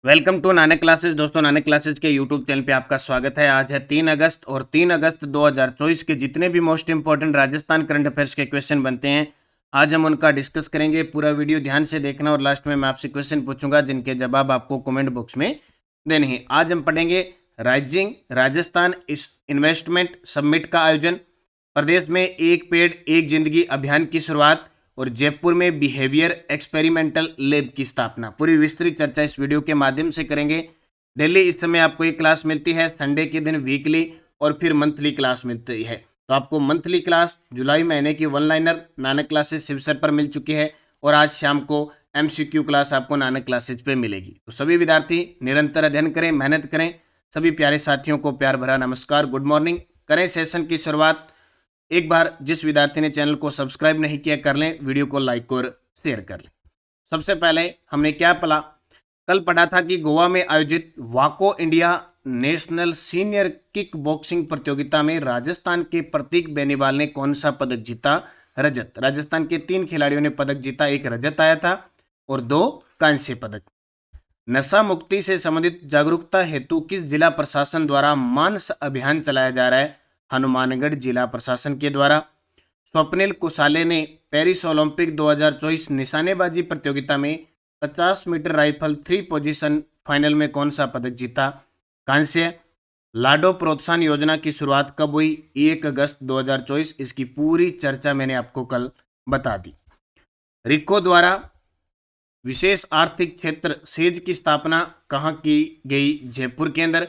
Welcome to Nanak classes. दोस्तों, Nanak classes के YouTube channel पे आपका स्वागत है। आज है 3 अगस्त और 3 अगस्त 2024 के जितने भी most important Rajasthan current affairs के क्वेश्चन बनते हैं, आज हम उनका डिस्कस करेंगे। पूरा वीडियो ध्यान से देखना और लास्ट में मैं आपसे क्वेश्चन पूछूंगा जिनके जवाब आपको कमेंट बॉक्स में देने हैं। आज हम पढ़ेंगे राइजिंग राजस्थान इन्वेस्टमेंट समिट का आयोजन, प्रदेश में एक पेड़ एक जिंदगी अभियान की शुरुआत और जयपुर में बिहेवियर एक्सपेरिमेंटल लैब की स्थापना। पूरी विस्तृत चर्चा इस वीडियो के माध्यम से करेंगे। डेली इस समय आपको एक क्लास मिलती है, संडे के दिन वीकली और फिर मंथली क्लास मिलती है। तो आपको मंथली क्लास जुलाई महीने की वन लाइनर नानक क्लासेस शिवसर पर मिल चुकी है और आज शाम को MCQ क्लास आपको नानक क्लासेज पे मिलेगी। तो सभी विद्यार्थी निरंतर अध्ययन करें, मेहनत करें। सभी प्यारे साथियों को प्यार भरा नमस्कार, गुड मॉर्निंग। करें सेशन की शुरुआत। एक बार जिस विद्यार्थी ने चैनल को सब्सक्राइब नहीं किया कर लें, वीडियो को लाइक और शेयर कर लें। सबसे पहले हमने क्या पढ़ा? कल पढ़ा था कि गोवा में आयोजित वाको India national senior kick boxing प्रतियोगिता में राजस्थान के प्रतीक बेनीवाल ने कौन सा पदक जीता? रजत। राजस्थान के 3 खिलाड़ियों ने पदक जीता, एक रजत आया था और 2 कांस्य पदक। नशा मुक्ति से संबंधित जागरूकता हेतु किस जिला प्रशासन द्वारा मानस अभियान चलाया जा रहा है? हनुमानगढ़ जिला प्रशासन के द्वारा। स्वप्निल कुसाले ने पेरिस ओलंपिक 2024 निशानेबाजी प्रतियोगिता में 50 मीटर राइफल 3 पोजीशन फाइनल में कौन सा पदक जीता? कांस्य। लाडो प्रोत्साहन योजना की शुरुआत कब हुई? 1 अगस्त 2024। इसकी पूरी चर्चा मैंने आपको कल बता दी। रिको द्वारा विशेष आर्थिक क्षेत्र सेज की स्थापना कहाँ की गई? जयपुर के अंदर।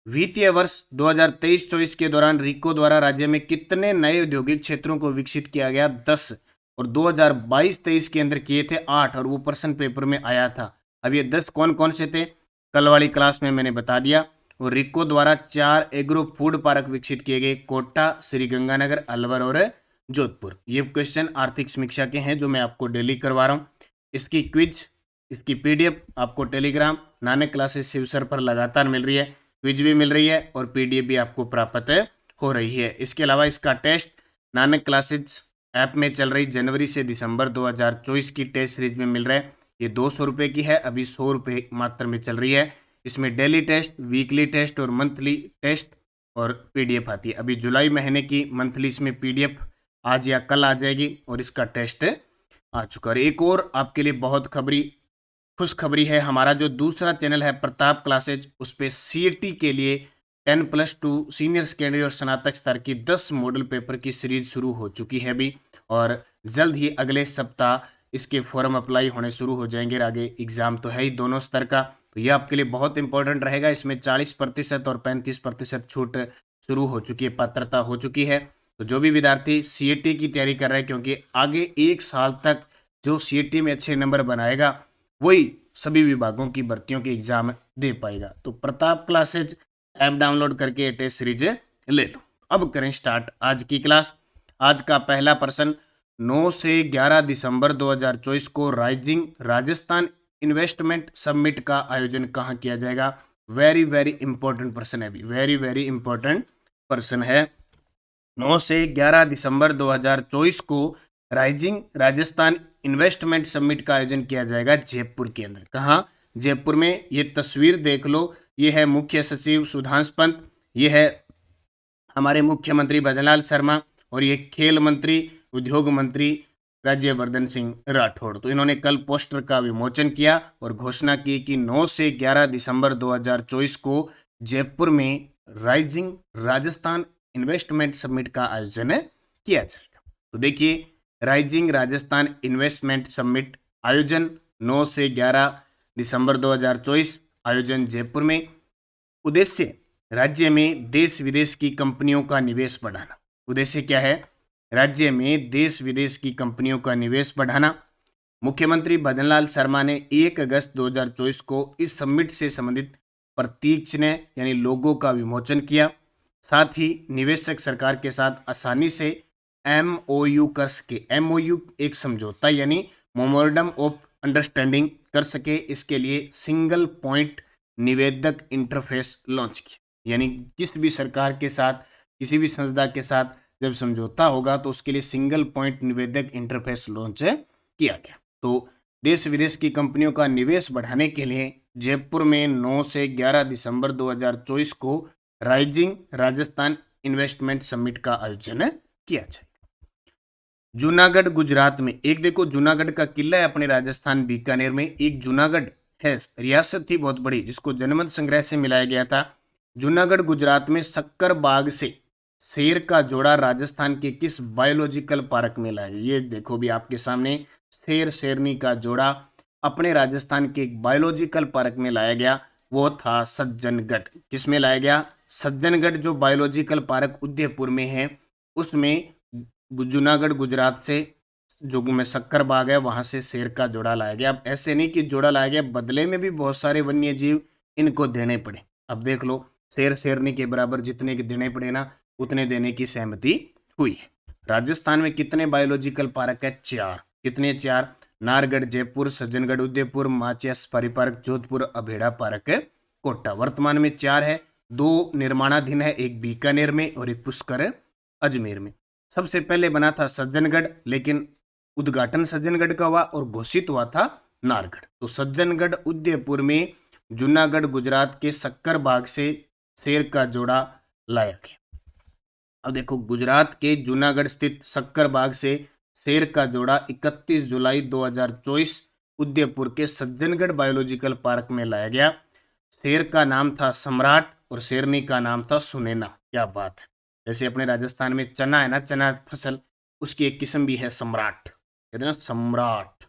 वित्तीय वर्ष 2023-24 के दौरान रिको द्वारा राज्य में कितने नए औद्योगिक क्षेत्रों को विकसित किया गया? 10। और 2022-23 के अंदर किए थे 8 और वो प्रश्न पेपर में आया था। अब ये 10 कौन कौन से थे कल वाली क्लास में मैंने बता दिया। और रिको द्वारा 4 एग्रो फूड पार्क विकसित किए गए, कोटा, श्रीगंगानगर, अलवर और जोधपुर। ये क्वेश्चन आर्थिक समीक्षा के हैं जो मैं आपको डेली करवा रहा हूँ। इसकी क्विज, इसकी PDF आपको टेलीग्राम नानक क्लासेस शिवसर पर लगातार मिल रही है। क्विज भी मिल रही है और PDF भी आपको प्राप्त हो रही है। इसके अलावा इसका टेस्ट नानक क्लासेज ऐप में चल रही जनवरी से दिसंबर 2024 की टेस्ट सीरीज में मिल रहा है। ये 200 रुपये की है, अभी 100 रुपये मात्र में चल रही है। इसमें डेली टेस्ट, वीकली टेस्ट और मंथली टेस्ट और PDF आती है। अभी जुलाई महीने की मंथली इसमें PDF आज या कल आ जाएगी और इसका टेस्ट आ चुका है। एक और आपके लिए बहुत खुशखबरी है। हमारा जो दूसरा चैनल है प्रताप क्लासेज, उस पर CAT के लिए 10+2 सीनियर सेकेंडरी और स्नातक स्तर की 10 मॉडल पेपर की सीरीज शुरू हो चुकी है अभी, और जल्द ही अगले सप्ताह इसके फॉर्म अप्लाई होने शुरू हो जाएंगे। आगे एग्जाम तो है ही दोनों स्तर का, तो यह आपके लिए बहुत इंपॉर्टेंट रहेगा। इसमें 40% और 35% छूट शुरू हो चुकी है, पात्रता हो चुकी है। तो जो भी विद्यार्थी CAT की तैयारी कर रहे हैं, क्योंकि आगे 1 साल तक जो CAT में अच्छे नंबर बनाएगा वही सभी विभागों की भर्तियों के एग्जाम दे पाएगा। तो प्रताप क्लासेज ऐप डाउनलोड करके टेस्ट सीरीज ले लो। अब करें स्टार्ट आज की क्लास। आज का पहला प्रश्न, 9 से 11 दिसंबर 2024 को राइजिंग राजस्थान इन्वेस्टमेंट समिट का आयोजन कहाँ किया जाएगा? वेरी वेरी इंपॉर्टेंट प्रश्न है, वेरी वेरी इंपॉर्टेंट प्रश्न है। 9 से 11 दिसंबर 2024 को राइजिंग राजस्थान इन्वेस्टमेंट समिट का आयोजन किया जाएगा जयपुर के अंदर। कहाँ? जयपुर में। ये तस्वीर देख लो, ये है मुख्य सचिव सुधांशु पंत, ये है हमारे मुख्यमंत्री भजनलाल शर्मा और ये खेल मंत्री, उद्योग मंत्री राज्यवर्धन सिंह राठौड़। तो इन्होंने कल पोस्टर का विमोचन किया और घोषणा की कि 9 से 11 दिसंबर 2024 को जयपुर में राइजिंग राजस्थान इन्वेस्टमेंट समिट का आयोजन किया जाएगा। तो देखिए, राइजिंग राजस्थान इन्वेस्टमेंट समिट आयोजन 9 से 11 दिसंबर 2024, आयोजन जयपुर में। उद्देश्य, राज्य में देश विदेश की कंपनियों का निवेश बढ़ाना। उद्देश्य क्या है? राज्य में देश विदेश की कंपनियों का निवेश बढ़ाना। मुख्यमंत्री भजनलाल शर्मा ने 1 अगस्त 2024 को इस समिट से संबंधित प्रतीक चिन्ह यानी लोगो का विमोचन किया। साथ ही निवेशक सरकार के साथ आसानी से MOU कर सके। MOU एक समझौता यानी मेमोरेंडम ऑफ अंडरस्टैंडिंग कर सके, इसके लिए सिंगल पॉइंट निवेदक इंटरफेस लॉन्च किया। यानी किस भी सरकार के साथ, किसी भी संस्था के साथ जब समझौता होगा तो उसके लिए सिंगल पॉइंट निवेदक इंटरफेस लॉन्च किया गया। तो देश विदेश की कंपनियों का निवेश बढ़ाने के लिए जयपुर में 9 से 11 दिसंबर 2024 को राइजिंग राजस्थान इन्वेस्टमेंट समिट का आयोजन किया जाएगा। जूनागढ़ गुजरात में, एक देखो जूनागढ़ का किला है अपने राजस्थान बीकानेर में, एक जूनागढ़ है रियासत थी बहुत बड़ी जिसको जनमत संग्रह से मिलाया गया था। जूनागढ़ गुजरात में शक्कर बाग से शेर का जोड़ा राजस्थान के किस बायोलॉजिकल पार्क में लाया गया? ये देखो भी आपके सामने, शेर शेरनी का जोड़ा अपने राजस्थान के एक बायोलॉजिकल पार्क में लाया गया, वो था सज्जनगढ़। किसमें लाया गया? सज्जनगढ़ जो बायोलॉजिकल पार्क उदयपुर में है, उसमें जूनागढ़ गुजरात से जो में शक्कर बाग है वहां से शेर का जोड़ा लाया गया। अब ऐसे नहीं कि जोड़ा लाया गया, बदले में भी बहुत सारे वन्य जीव इनको देने पड़े। अब देख लो, शेर शेरनी के बराबर जितने के देने पड़े ना, उतने देने की सहमति हुई है। राजस्थान में कितने बायोलॉजिकल पार्क है? 4। कितने? 4। Nahargarh Jaipur, Sajjangarh Udaipur, Machia safari park Jodhpur, Abheda park Kota. वर्तमान में 4 है, 2 निर्माणाधीन है, एक बीकानेर में और एक पुष्कर अजमेर में। सबसे पहले बना था सज्जनगढ़, लेकिन उद्घाटन सज्जनगढ़ का हुआ और घोषित हुआ था नारगढ़। तो सज्जनगढ़ उदयपुर में जूनागढ़ गुजरात के शक्कर बाग से शेर का जोड़ा लाया गया। अब देखो, गुजरात के जूनागढ़ स्थित शक्कर बाग से शेर का जोड़ा 31 जुलाई 2024 उदयपुर के सज्जनगढ़ बायोलॉजिकल पार्क में लाया गया। शेर का नाम था सम्राट और शेरनी का नाम था सुनैना। क्या बात है! जैसे अपने राजस्थान में चना है ना, चना फसल, उसकी एक किस्म भी है सम्राट, कहते हैं ना सम्राट।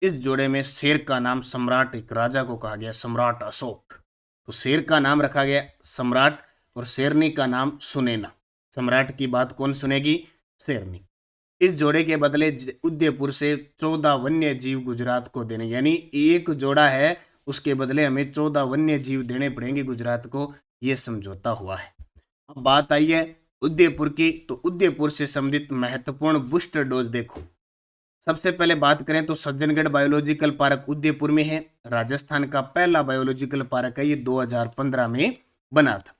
इस जोड़े में शेर का नाम सम्राट, एक राजा को कहा गया सम्राट अशोक, तो शेर का नाम रखा गया सम्राट और शेरनी का नाम सुनैना। सम्राट की बात कौन सुनेगी? शेरनी। इस जोड़े के बदले उदयपुर से 14 वन्य जीव गुजरात को देने, यानी एक जोड़ा है उसके बदले हमें 14 वन्य जीव देने पड़ेंगे गुजरात को, यह समझौता हुआ है। अब बात आई है उदयपुर की, तो उदयपुर से संबंधित महत्वपूर्ण बूस्टर डोज देखो। सबसे पहले बात करें तो सज्जनगढ़ बायोलॉजिकल पार्क उदयपुर में है, राजस्थान का पहला बायोलॉजिकल पार्क है, ये 2015 में बना था।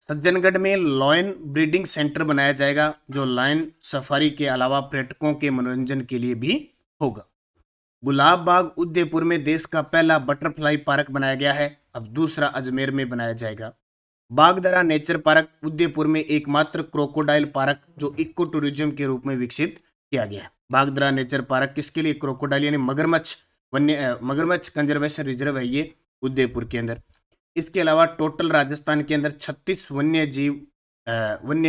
सज्जनगढ़ में लॉयन ब्रीडिंग सेंटर बनाया जाएगा, जो लायन सफारी के अलावा पर्यटकों के मनोरंजन के लिए भी होगा। गुलाब बाग उदयपुर में देश का पहला बटरफ्लाई पार्क बनाया गया है, अब दूसरा अजमेर में बनाया जाएगा। बागदरा नेचर पार्क उदयपुर में एकमात्र क्रोकोडाइल पार्क जो इको टूरिज्म के रूप में विकसित किया गया है। बागदरा नेचर पार्क किसके लिए? क्रोकोडाइल यानी मगरमच्छ कंजर्वेशन रिजर्व है ये उदयपुर के अंदर। इसके अलावा टोटल राजस्थान के अंदर 36 वन्य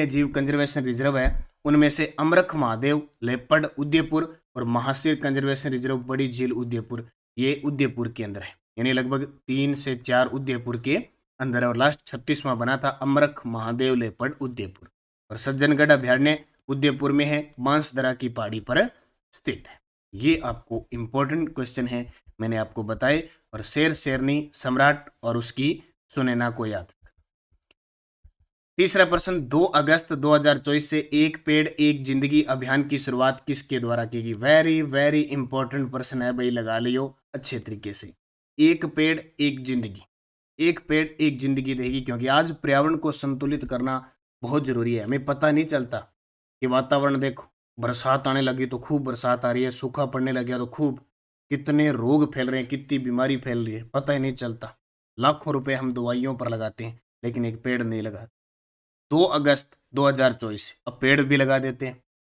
जीव कंजर्वेशन रिजर्व है, उनमें से अमरख महादेव लेपर्ड उदयपुर और महासिर कंजर्वेशन रिजर्व बड़ी झील उदयपुर, ये उदयपुर के अंदर है। यानी लगभग 3 से 4 उदयपुर के अंदर है और लास्ट 36वां बना था अमरख महादेव लेपर्ड उदयपुर। और सज्जनगढ़ अभ्यारण्य उदयपुर में है, बांसदरा की पहाड़ी पर स्थित है। ये आपको इंपॉर्टेंट क्वेश्चन है, मैंने आपको बताए। और शेर शेरनी सम्राट और उसकी सुनैना को याद रखना। तीसरा प्रश्न, 2 अगस्त 2024 से एक पेड़ एक जिंदगी अभियान की शुरुआत किसके द्वारा की गई? वेरी वेरी इंपॉर्टेंट प्रश्न है भाई, लगा लियो अच्छे तरीके से। एक पेड़ एक जिंदगी, एक पेड़ एक जिंदगी देगी, क्योंकि आज पर्यावरण को संतुलित करना बहुत जरूरी है। हमें पता नहीं चलता कि वातावरण देखो, बरसात आने लगी तो खूब बरसात आ रही है, सूखा पड़ने लग गया तो खूब, कितने रोग फैल रहे हैं, कितनी बीमारी फैल रही है, पता ही नहीं चलता। लाखों रुपए हम दवाइयों पर लगाते हैं लेकिन एक पेड़ नहीं लगाते। 2 अगस्त 2024 अब पेड़ भी लगा देते हैं।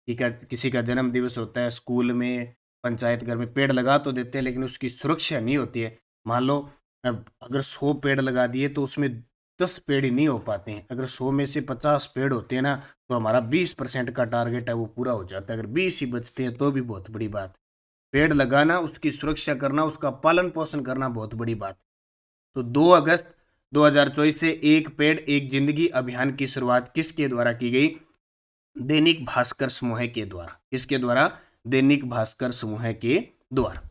ठीक है, किसी का जन्म दिवस होता है, स्कूल में, पंचायत घर में पेड़ लगा तो देते हैं, लेकिन उसकी सुरक्षा नहीं होती है। मान लो अगर 100 पेड़ लगा दिए तो उसमें 10 पेड़ ही नहीं हो पाते हैं। अगर 100 में से 50 पेड़ होते हैं ना, तो हमारा 20% का टारगेट है वो पूरा हो जाता है। अगर 20 ही बचते हैं तो भी बहुत बड़ी बात है। पेड़ लगाना, उसकी सुरक्षा करना, उसका पालन पोषण करना बहुत बड़ी बात। तो 2 अगस्त 2024 से एक पेड़ एक जिंदगी अभियान की शुरुआत किसके द्वारा की गई? दैनिक भास्कर समूह के द्वारा। किसके द्वारा? दैनिक भास्कर समूह के द्वारा।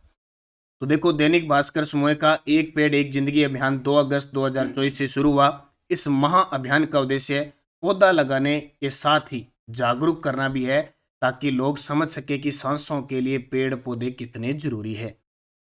तो देखो, दैनिक भास्कर समूह का एक पेड़ एक जिंदगी अभियान 2 अगस्त 2024 से शुरू हुआ। इस महा अभियान का उद्देश्य पौधा लगाने के साथ ही जागरूक करना भी है, ताकि लोग समझ सके कि सांसों के लिए पेड़ पौधे कितने जरूरी है।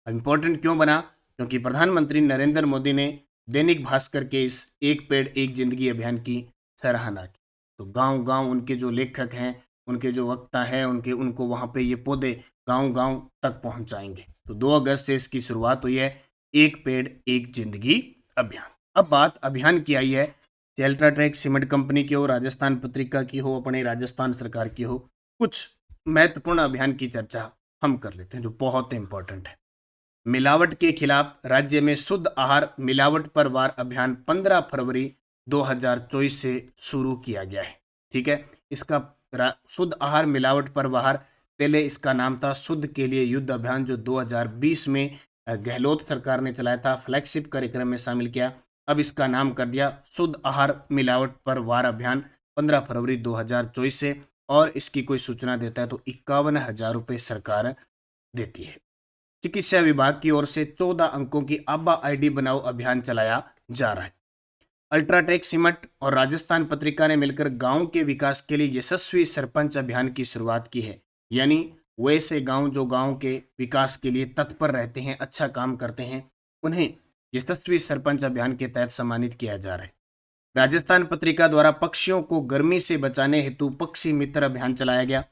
इंपॉर्टेंट क्यों बना? क्योंकि प्रधानमंत्री नरेंद्र मोदी ने दैनिक भास्कर के इस एक पेड़ एक जिंदगी अभियान की सराहना की। तो गांव गांव उनके जो लेखक हैं, उनके जो वक्ता हैं, उनको वहां पे ये पौधे गांव गांव तक पहुंचाएंगे। तो 2 अगस्त से इसकी शुरुआत हुई है। एक पेड़ एक जिंदगी अभियान। अब बात अभियान की आई है, अल्ट्राटेक सीमेंट कंपनी की हो, राजस्थान पत्रिका की हो, अपने राजस्थान सरकार की हो, कुछ महत्वपूर्ण अभियान की चर्चा हम कर लेते हैं जो बहुत इंपॉर्टेंट है। मिलावट के खिलाफ राज्य में शुद्ध आहार मिलावट पर वार अभियान 15 फरवरी 2024 से शुरू किया गया है। ठीक है, इसका शुद्ध आहार मिलावट पर वार, पहले इसका नाम था शुद्ध के लिए युद्ध अभियान, जो 2020 में गहलोत सरकार ने चलाया था, फ्लैगशिप कार्यक्रम में शामिल किया। अब इसका नाम कर दिया शुद्ध आहार मिलावट पर वार अभियान 15 फरवरी 2024 से। और इसकी कोई सूचना देता है तो 51,000 रुपये सरकार देती है। चिकित्सा विभाग की ओर से 14 अंकों की आबा आईडी बनाओ अभियान चलाया जा रहा है। अल्ट्राटेक सीमेंट और राजस्थान पत्रिका ने मिलकर गांव के विकास के लिए यशस्वी सरपंच अभियान की शुरुआत की है। यानी वैसे गांव जो गांव के विकास के लिए तत्पर रहते हैं, अच्छा काम करते हैं, उन्हें यशस्वी सरपंच अभियान के तहत सम्मानित किया जा रहा है। राजस्थान पत्रिका द्वारा पक्षियों को गर्मी से बचाने हेतु पक्षी मित्र अभियान चलाया गया।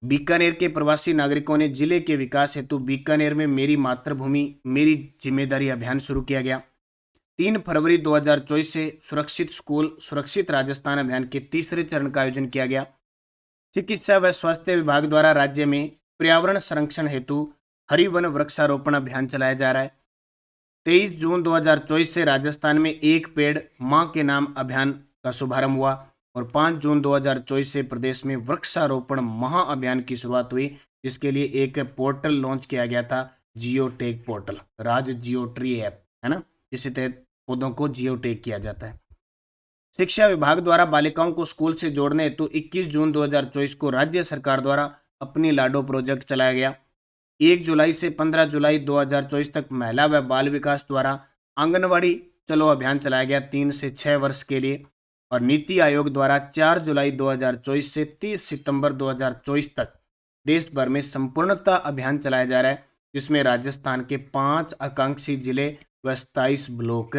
बीकानेर के प्रवासी नागरिकों ने जिले के विकास हेतु बीकानेर में मेरी मातृभूमि मेरी जिम्मेदारी अभियान शुरू किया गया। 3 फरवरी 2024 से सुरक्षित स्कूल सुरक्षित राजस्थान अभियान के तीसरे चरण का आयोजन किया गया। चिकित्सा व स्वास्थ्य विभाग द्वारा राज्य में पर्यावरण संरक्षण हेतु हरिवन वृक्षारोपण अभियान चलाया जा रहा है। 23 जून 2024 से राजस्थान में एक पेड़ मां के नाम अभियान का शुभारंभ हुआ और 5 जून 2024 से प्रदेश में वृक्षारोपण महा अभियान की शुरुआत हुई, जिसके लिए एक पोर्टल लॉन्च किया गया था, जियो टैग पोर्टल, राज जियो ट्री ऐप है ना, जिसके तहत पौधों को जियो टैग किया जाता है। शिक्षा विभाग द्वारा बालिकाओं को स्कूल से जोड़ने हेतु 21 जून 2024 को राज्य सरकार द्वारा अपनी लाडो प्रोजेक्ट चलाया गया। 1 जुलाई से 15 जुलाई 2024 तक महिला व बाल विकास द्वारा आंगनवाड़ी चलो अभियान चलाया गया 3 से 6 वर्ष के लिए। और नीति आयोग द्वारा 4 जुलाई 2024 से 30 सितंबर 2024 तक देश भर में संपूर्णता अभियान चलाया जा रहा है, जिसमें राजस्थान के 5 आकांक्षी जिले व 27 ब्लॉक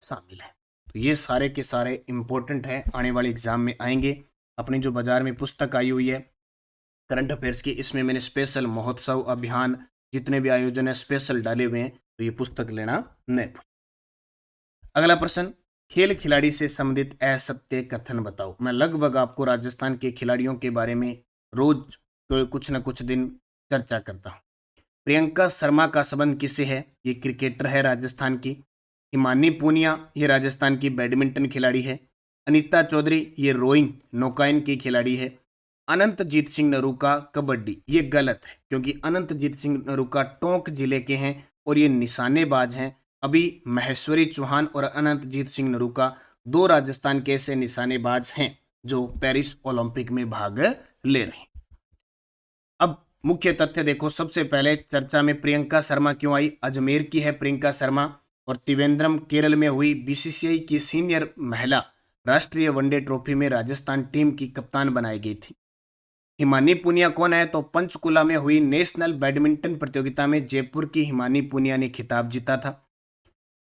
शामिल है। तो ये सारे के सारे इंपॉर्टेंट हैं, आने वाले एग्जाम में आएंगे। अपनी जो बाजार में पुस्तक आई हुई है करंट अफेयर्स की, इसमें मैंने स्पेशल महोत्सव अभियान जितने भी आयोजन है स्पेशल डाले हुए हैं, तो ये पुस्तक लेना नहीं। अगला प्रश्न, खेल खिलाड़ी से संबंधित असत्य कथन बताओ। मैं लगभग आपको राजस्थान के खिलाड़ियों के बारे में रोज कुछ न कुछ दिन चर्चा करता हूँ। प्रियंका शर्मा का संबंध किससे है? ये क्रिकेटर है राजस्थान की। हिमानी पूनिया ये राजस्थान की बैडमिंटन खिलाड़ी है। अनीता चौधरी ये रोइंग नौकायन की खिलाड़ी है। अनंतजीत सिंह नरूका कबड्डी, ये गलत है क्योंकि अनंतजीत सिंह नरूका टोंक जिले के हैं और ये निशानेबाज हैं। अभी महेश्वरी चौहान और अनंतजीत सिंह नरूका 2 राजस्थान के ऐसे निशानेबाज हैं जो पेरिस ओलंपिक में भाग ले रहे हैं। अब मुख्य तथ्य देखो, सबसे पहले चर्चा में प्रियंका शर्मा क्यों आई? अजमेर की है प्रियंका शर्मा और त्रिवेंद्रम केरल में हुई बीसीसीआई की सीनियर महिला राष्ट्रीय वनडे ट्रॉफी में राजस्थान टीम की कप्तान बनाई गई थी। हिमानी पूनिया कौन है? तो पंचकुला में हुई नेशनल बैडमिंटन प्रतियोगिता में जयपुर की हिमानी पूनिया ने खिताब जीता था।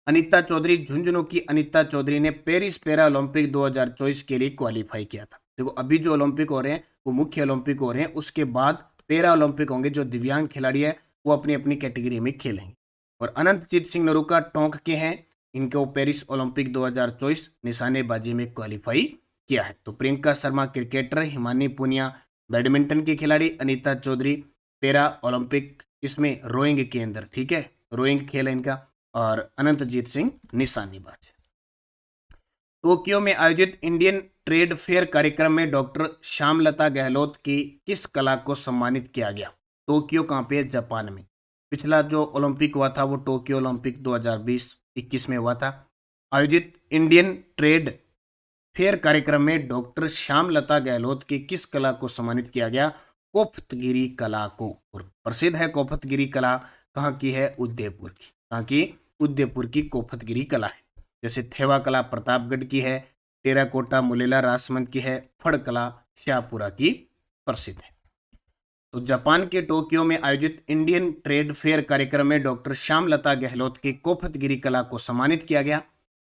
अनीता चौधरी झुंझुनू की अनीता चौधरी ने पेरिस पैरा ओलंपिक 2024 के लिए क्वालिफाई किया था। देखो अभी जो ओलंपिक हो रहे हैं वो मुख्य ओलंपिक हो रहे हैं, उसके बाद पैरा ओलंपिक होंगे, जो दिव्यांग खिलाड़ी है वो अपनी अपनी कैटेगरी में खेलेंगे। और अनंतजीत सिंह नरूका टोंक के हैं, इनको पेरिस ओलंपिक 2024 निशानेबाजी में क्वालिफाई किया है। तो प्रियंका शर्मा क्रिकेटर, हिमानी पूनिया बैडमिंटन की खिलाड़ी, अनीता चौधरी पैरा ओलंपिक इसमें रोइंग के अंदर, ठीक है, रोइंग खेल है इनका, और अनंतजीत सिंह निशानेबाज। टोक्यो में आयोजित इंडियन ट्रेड फेयर कार्यक्रम में डॉक्टर श्यामलता गहलोत की किस कला को सम्मानित किया गया? टोक्यो कहाँ पे? जापान में। पिछला जो ओलंपिक हुआ था वो टोक्यो ओलंपिक 2020-21 में हुआ था। आयोजित इंडियन ट्रेड फेयर कार्यक्रम में डॉक्टर श्यामलता गहलोत की किस कला को सम्मानित किया गया? कोफ्तगिरी कला को। और प्रसिद्ध है कोफ्तगिरी कला, कहाँ की है? उदयपुर की। कहाँ की? उदयपुर की कोफ्तगिरी कला है। जैसे थेवा कला प्रतापगढ़ की है, टेराकोटा मुलेला राजमंद की है, फड़ कला शाहपुरा की प्रसिद्ध है। तो जापान के टोक्यो में आयोजित इंडियन ट्रेड फेयर कार्यक्रम में डॉक्टर श्यामलता गहलोत की कोफ्तगिरी कला को सम्मानित किया गया।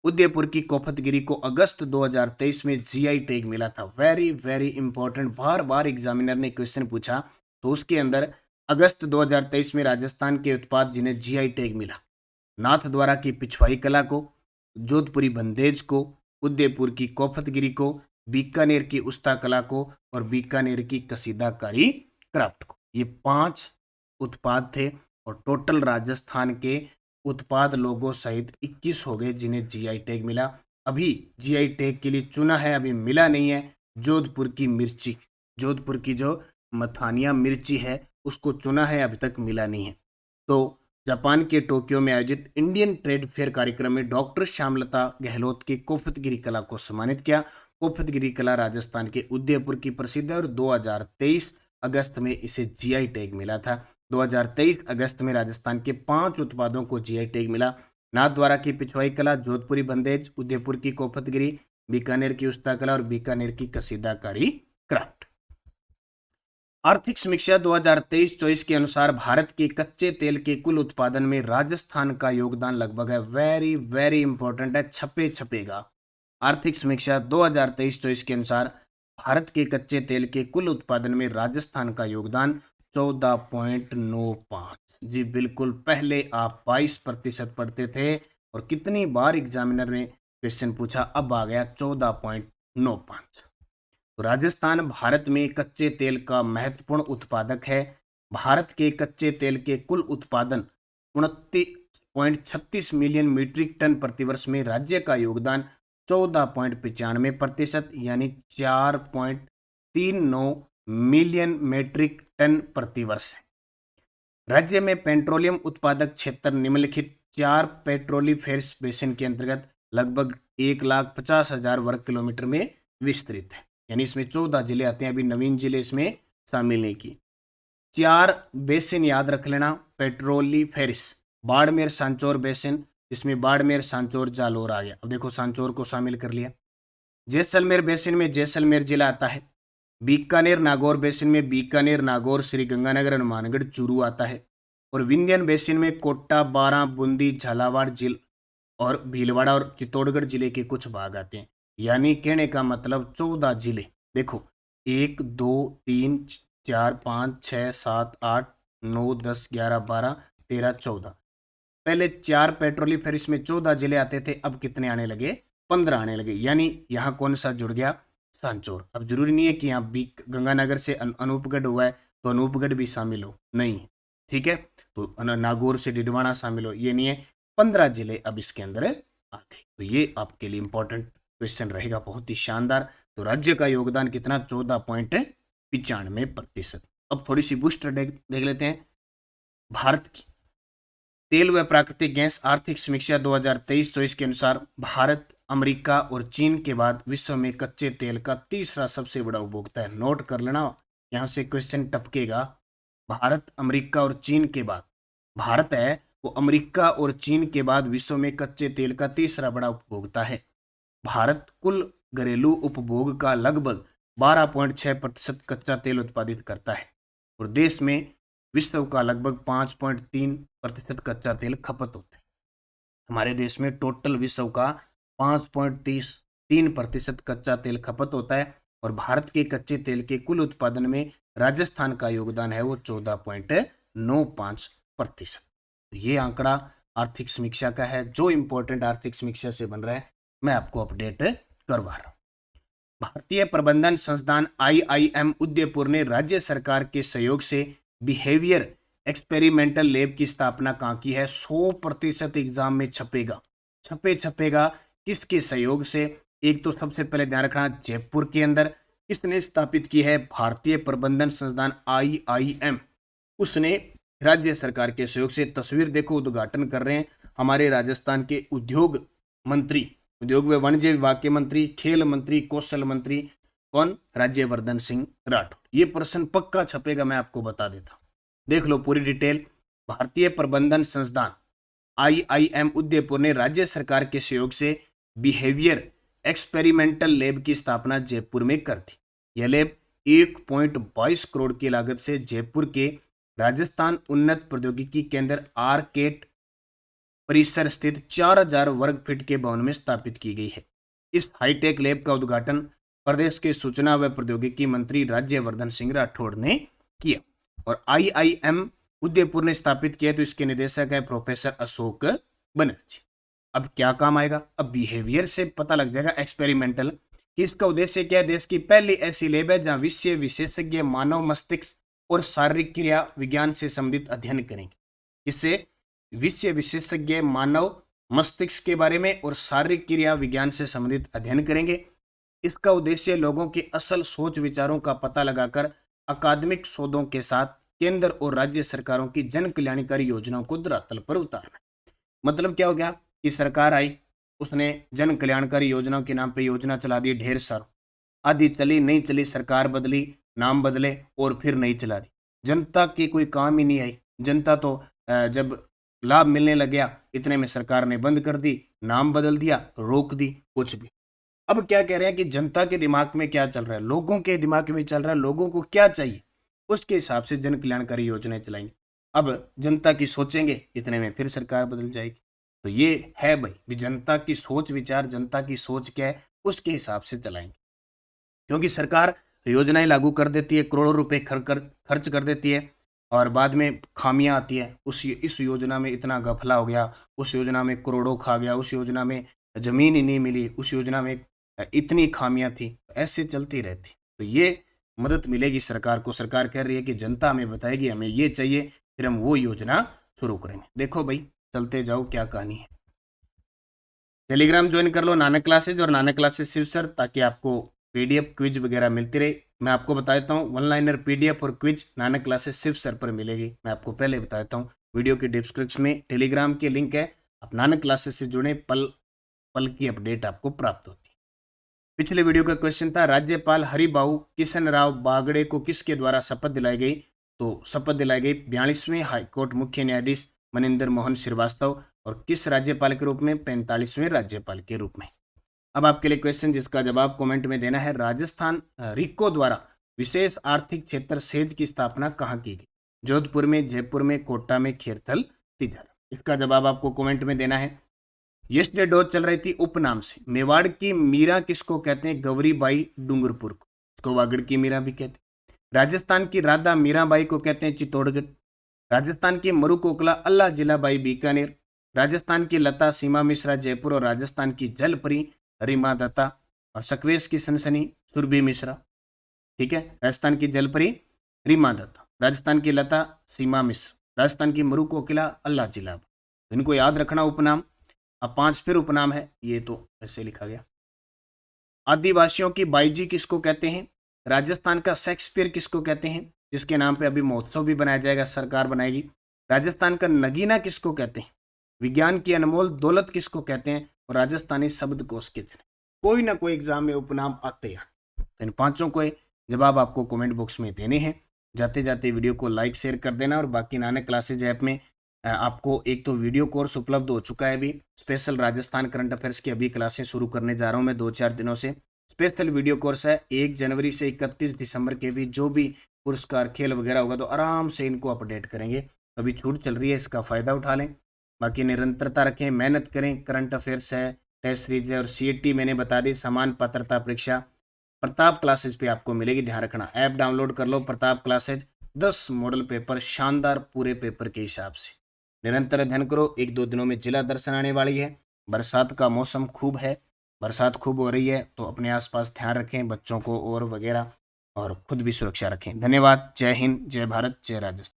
उदयपुर की कोफ्तगिरी को अगस्त 2023 में जीआई टैग मिला था। वेरी वेरी इंपॉर्टेंट, बार बार एग्जामिनर ने क्वेश्चन पूछा, तो उसके अंदर अगस्त 2023 में राजस्थान के उत्पाद जिन्हें जीआई टैग मिला, नाथद्वारा की पिछवाई कला को, जोधपुरी बंदेज को, उदयपुर की कोफतगिरी को, बीकानेर की उस्ता कला को और बीकानेर की कसीदाकारी क्राफ्ट को। ये 5 उत्पाद थे और टोटल राजस्थान के उत्पाद लोगों सहित 21 हो गए जिन्हें जीआई टैग मिला। अभी जीआई टैग के लिए चुना है, अभी मिला नहीं है, जोधपुर की मिर्ची, जोधपुर की जो मथानिया मिर्ची है उसको चुना है, अभी तक मिला नहीं है। तो जापान के टोक्यो में आयोजित इंडियन ट्रेड फेयर कार्यक्रम में डॉक्टर श्यामलता गहलोत की कोफतगिरी कला को सम्मानित किया। कोफतगिरी कला राजस्थान के उदयपुर की प्रसिद्ध है और 2023 अगस्त में इसे जीआई टैग मिला था। 2023 अगस्त में राजस्थान के 5 उत्पादों को जीआई टैग मिला। नाथद्वारा की पिछवाई कला, जोधपुरी बंदेज, उदयपुर की कोफतगिरी, बीकानेर की उस्ता कला और बीकानेर की कसीदाकारी क्राफ्ट। आर्थिक समीक्षा 2023-24 के अनुसार भारत के कच्चे तेल के कुल उत्पादन में राजस्थान का योगदान लगभग है, वेरी वेरी इंपॉर्टेंट है, छपेगा। आर्थिक समीक्षा 2023-24 के अनुसार भारत के कच्चे तेल के कुल उत्पादन में राजस्थान का योगदान 14.95। जी बिल्कुल, पहले आप 22% पढ़ते थे और कितनी बार एग्जामिनर ने क्वेश्चन पूछा, अब आ गया 14.95। तो राजस्थान भारत में कच्चे तेल का महत्वपूर्ण उत्पादक है। भारत के कच्चे तेल के कुल उत्पादन 29.36 मिलियन मीट्रिक टन प्रतिवर्ष में राज्य का योगदान 14.95% यानी 4.39 मिलियन मीट्रिक टन प्रतिवर्ष है। राज्य में पेट्रोलियम उत्पादक क्षेत्र निम्नलिखित 4 पेट्रोलिफेरस बेसिन के अंतर्गत लगभग 1,50,000 वर्ग किलोमीटर में विस्तृत है, यानी इसमें 14 जिले आते हैं, अभी नवीन जिले इसमें शामिल नहीं की। 4 बेसिन याद रख लेना पेट्रोलिफेरस। बाड़मेर सांचौर बेसिन, इसमें बाड़मेर सांचौर जालोर आ गया, अब देखो सांचौर को शामिल कर लिया। जैसलमेर बेसिन में जैसलमेर जिला आता है। बीकानेर नागौर बेसिन में बीकानेर, नागौर, श्री गंगानगर, हनुमानगढ़, चूरू आता है। और विंध्यन बेसिन में कोटा, बारां, बूंदी, झालावाड़ जिले और भीलवाड़ा और चित्तौड़गढ़ जिले के कुछ भाग आते हैं, यानी कहने का मतलब 14 जिले। देखो 1 2 3 4 5 6 7 8 9 10 11 12 13 14, पहले 4 पेट्रोलिफेरस में 14 जिले आते थे, अब कितने आने लगे, 15 आने लगे, यानी यहाँ कौन सा जुड़ गया, सांचौर। अब जरूरी नहीं है कि यहाँ गंगानगर से अनूपगढ़ हुआ है तो अनूपगढ़ भी शामिल हो, नहीं, ठीक है, तो नागौर से डिडवाना शामिल हो, ये नहीं है, 15 जिले अब इसके अंदर आ गए। तो ये आपके लिए इंपॉर्टेंट क्वेश्चन रहेगा, बहुत ही शानदार। तो राज्य का योगदान कितना, 14.95%। अब थोड़ी सी बूस्टर देख लेते हैं। भारत की तेल व प्राकृतिक गैस आर्थिक समीक्षा 2023-24 के अनुसार भारत, अमेरिका और चीन के बाद विश्व में कच्चे तेल का तीसरा सबसे बड़ा उपभोक्ता है। नोट कर लेना, यहां से क्वेश्चन टपकेगा। भारत, अमेरिका और चीन के बाद, भारत है वो अमेरिका और चीन के बाद विश्व में कच्चे तेल का तीसरा बड़ा उपभोक्ता है। भारत कुल घरेलू उपभोग का लगभग 12.6% कच्चा तेल उत्पादित करता है और देश में विश्व का लगभग 5.3% कच्चा तेल खपत होता है। हमारे देश में टोटल विश्व का 5.3% कच्चा तेल खपत होता है और भारत के कच्चे तेल के कुल उत्पादन में राजस्थान का योगदान है वो 14.95%। ये आंकड़ा आर्थिक समीक्षा का है, जो इंपॉर्टेंट आर्थिक समीक्षा से बन रहा है मैं आपको अपडेट करवा रहा हूं। भारतीय प्रबंधन संस्थान IIM उदयपुर ने राज्य सरकार के सहयोग से बिहेवियर एक्सपेरिमेंटल लैब की स्थापना कहाँ की है। 100% एग्जाम में छपेगा किसके सहयोग से। एक तो सबसे पहले ध्यान रखना जयपुर के अंदर किसने स्थापित की है, भारतीय प्रबंधन संस्थान IIM, उसने राज्य सरकार के सहयोग से। तस्वीर देखो, उद्घाटन कर रहे हैं हमारे राजस्थान के उद्योग मंत्री, उद्योग व वाणिज्य विभाग के मंत्री, खेल मंत्री, कौशल मंत्री, कौन, राज्यवर्धन सिंह राठौर। ये प्रश्न पक्का छपेगा, मैं आपको बता देता हूं, देख लो पूरी डिटेल। भारतीय प्रबंधन संस्थान IIM उदयपुर ने राज्य सरकार के सहयोग से बिहेवियर एक्सपेरिमेंटल लैब की स्थापना जयपुर में कर दी। यह लैब 1.22 करोड़ की लागत से जयपुर के राजस्थान उन्नत प्रौद्योगिकी केंद्र आरकेट परिसर स्थित 4000 वर्ग फीट के भवन में स्थापित की गई है। इस हाईटेक लैब का उद्घाटन प्रदेश के सूचना व प्रौद्योगिकी मंत्री राज्यवर्धन सिंह राठौड़ ने किया और IIM उदयपुर ने स्थापित किया, तो इसके निदेशक है प्रोफेसर अशोक बनर्जी। अब क्या काम आएगा? अब बिहेवियर से पता लग जाएगा एक्सपेरिमेंटल कि इसका उद्देश्य क्या है। देश की पहली ऐसी लैब है जहां विषय विशेषज्ञ मानव मस्तिष्क और शारीरिक क्रिया विज्ञान से संबंधित अध्ययन करेंगे। इससे विषय विशेषज्ञ मानव मस्तिष्क के बारे में और शारीरिक क्रिया विज्ञान से संबंधित अध्ययन करेंगे। इसका उद्देश्य लोगों की असल सोच विचारों का पता लगाकर अकादमिक शोधों के साथ केंद्र और राज्य सरकारों की जन कल्याणकारी योजनाओं को धरातल पर उतारना। मतलब क्या हो गया कि सरकार आई, उसने जन कल्याणकारी योजनाओं के नाम पे योजना चला दी ढेर सारा, आधी चली नहीं चली, सरकार बदली, नाम बदले और फिर नहीं चला दी। जनता की कोई काम ही नहीं आई। जनता तो जब लाभ मिलने लग गया इतने में सरकार ने बंद कर दी, नाम बदल दिया, रोक दी, कुछ भी। अब क्या कह रहे हैं कि जनता के दिमाग में क्या चल रहा है, लोगों के दिमाग में चल रहा है, लोगों को क्या चाहिए, उसके हिसाब से जन कल्याणकारी योजनाएं चलाएंगे। अब जनता की सोचेंगे, इतने में फिर सरकार बदल जाएगी। तो ये है भाई भी जनता की सोच विचार, जनता की सोच क्या है उसके हिसाब से चलाएंगे। क्योंकि सरकार योजनाएं लागू कर देती है, करोड़ों रुपए खर्च कर देती है और बाद में खामियां आती है। इस योजना में इतना घपला हो गया, उस योजना में करोड़ों खा गया, उस योजना में जमीन ही नहीं मिली, उस योजना में इतनी खामियां थी, ऐसे चलती रहती। तो ये मदद मिलेगी सरकार को। सरकार कह रही है कि जनता हमें बताएगी हमें ये चाहिए, फिर हम वो योजना शुरू करेंगे। देखो भाई चलते जाओ क्या कहानी है। टेलीग्राम ज्वाइन कर लो नानक क्लासेज और नानक क्लासेज शिव सर, ताकि आपको पीडीएफ क्विज वगैरह मिलती रहे। मैं आपको बता देता हूँ, वन लाइनर पीडीएफ और quiz Nanak classes Shiv sir पर मिलेगी। मैं आपको पहले बता देता हूँ, वीडियो के डिस्क्रिप्शन में टेलीग्राम के लिंक है, आप नानक क्लासेज से जुड़े, पल पल की अपडेट आपको प्राप्त होती है। पिछले वीडियो का क्वेश्चन था, राज्यपाल हरिभाऊ किशन राव बागड़े को किसके द्वारा शपथ दिलाई गई? तो शपथ दिलाई गई 42वें हाईकोर्ट मुख्य न्यायाधीश मनिंदर मोहन श्रीवास्तव, और किस राज्यपाल के रूप में? 45वें राज्यपाल के रूप में। अब आपके लिए क्वेश्चन जिसका जवाब कमेंट में देना है, राजस्थान रिको द्वारा विशेष आर्थिक क्षेत्र सेज की स्थापना कहाँ की गई? जोधपुर में, जयपुर में, कोटा में, खेरथल, तिजारा। इसका जवाब आपको कमेंट में देना है। यस्टरडे डोज चल रही थी उपनाम से। मेवाड़ की मीरा किसको कहते हैं? गौरीबाई डूंगरपुर को, इसको वागड़ की मीरा भी कहते हैं। राजस्थान की राधा मीराबाई को कहते हैं चित्तौड़गढ़। राजस्थान की मरु कोकला अल्लाह जिलाबाई बीकानेर। राजस्थान की लता सीमा मिश्रा जयपुर, और राजस्थान की जलपरी रीमा दत्ता, और सक्वेश की सनसनी सुरभि मिश्रा। ठीक है, राजस्थान की जलपरी रीमा दत्ता, राजस्थान की लता सीमा मिश्रा, राजस्थान की मरु कोकिला अल्लाह जिलाबाई। इनको याद रखना उपनाम। अब 5 फिर उपनाम है, ये तो ऐसे लिखा गया। आदिवासियों की बाईजी किसको कहते हैं? राजस्थान का शेक्सपियर किसको कहते हैं, जिसके नाम पे अभी महोत्सव भी बनाया जाएगा, सरकार बनाएगी? राजस्थान का नगीना किसको कहते हैं? विज्ञान की अनमोल दौलत किसको कहते हैं? और राजस्थानी शब्दकोश के जरिए। कोई ना कोई एग्जाम में उपनाम आते हैं। इन पांचों को जवाब आपको कमेंट बॉक्स में देने हैं। जाते जाते वीडियो को लाइक शेयर कर देना। और बाकी नानक क्लासेज ऐप में आपको एक तो वीडियो कोर्स उपलब्ध हो चुका है, अभी स्पेशल राजस्थान करंट अफेयर्स की अभी क्लासें शुरू करने जा रहा हूं मैं 2-4 दिनों से। स्पेशल वीडियो कोर्स है, 1 जनवरी से 31 दिसंबर के बीच जो भी पुरस्कार खेल वगैरह होगा तो आराम से इनको अपडेट करेंगे। अभी छूट चल रही है, इसका फ़ायदा उठा लें। बाकी निरंतरता रखें, मेहनत करें। करंट अफेयर्स है, टेस्ट सीरीज है, और सीईटी मैंने बता दी, समान पात्रता परीक्षा प्रताप क्लासेज पे आपको मिलेगी, ध्यान रखना। ऐप डाउनलोड कर लो प्रताप क्लासेज, 10 मॉडल पेपर शानदार पूरे पेपर के हिसाब से। निरंतर अध्ययन करो, 1-2 दिनों में जिला दर्शन आने वाली है। बरसात का मौसम खूब है, बरसात खूब हो रही है, तो अपने आसपास ध्यान रखें बच्चों को और वगैरह, और खुद भी सुरक्षा रखें। धन्यवाद। जय हिंद, जय भारत, जय राजस्थान।